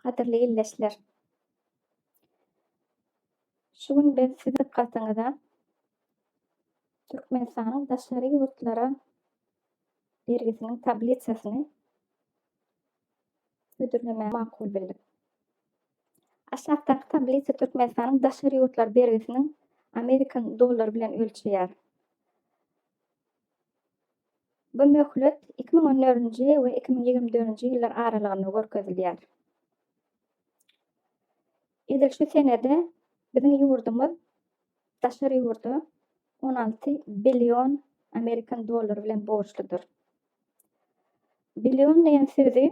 Gaderli illeşler. Şu gün biz siz dikkatiňize Türkmenistanyň daşary ýurtlara bergisiniň tabliçasyny ödürlemäge makul bildik. Aşagdaky tabliça Türkmenistanyň daşary ýurtlar bergisiniň Amerikan dollary bilen ölçeýär. Bu möhlet 2014-nji we 2024-nji ýyllar aralygynda görkezilýär. Edil şu senede biziň ýurdumyz daşary ýurdu 16 billion Amerikan dollary bilen borçludyr. Billion diýen sözi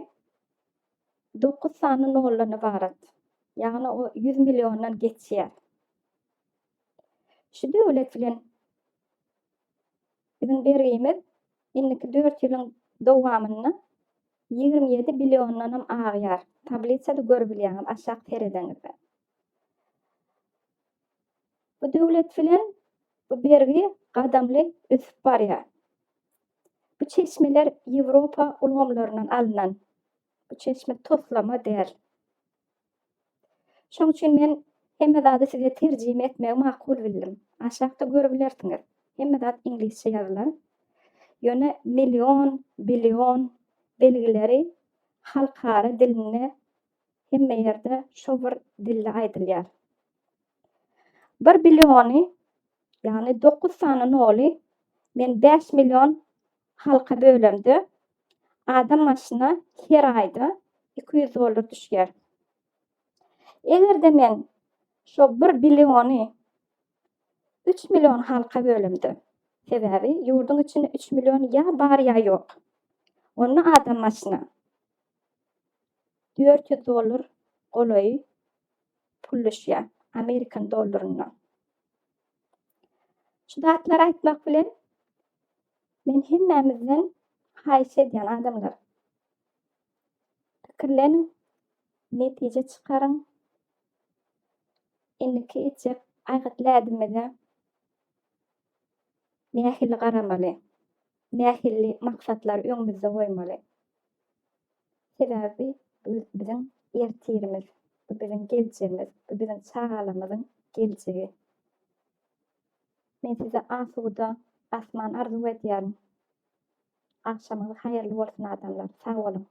9 sany nollardan ibarat. Ýagny o 100 milliondan geçýär. Şu döwlet bilen biziň bergimiz indiki 4 ýylyň dowamyna 27 billiondan agýar. Tabliçada görebilýär aşağı teredeňizde. Bu döwlet bilen bu bergi gadamly ösüp barýar. Bu çeşmeler Ýewropa ulgamlaryndan alynan. Bu çeşme toslama däl. Şoň üçin men hemme zady size terjime etmegi makul bildim. Aşagda görebilirsiňiz. Hemme zat ingilisçe ýazylar. Ýöne million, billion belgileri halkara diline hemme ýerde şo bir dille aýdylýar. 1 billiony ýagny 9 sany noly men 5 million halka bölemdi. Adam başyna her aýda 200 dollar düşýär. Egerde men şo 1 billiony 3 million halka bölemdi. Sebäbi ýurdun içinde 3 million ýa bar ýa ýok. Onu adam başyna 400 dollar golaý pul düşýär Amerikan dollaryna. Şu datlary aýtmak bilen men hemmämizden haýyş edýän adamlar. Pikirleniň, netije çykaryň. Indiki etjek aýgatladymyza nähili garamaly, nähili maksatlar öňümizde goýmaly. Sebäbi bu biziň ertirimiz, bu biziň geljegimiz, bu biziň çağalymyzyň geljegi. Men size asuda asman arzu edýärim. Akşamyňyz haýyrly bolsun adamlar. Sag bolun.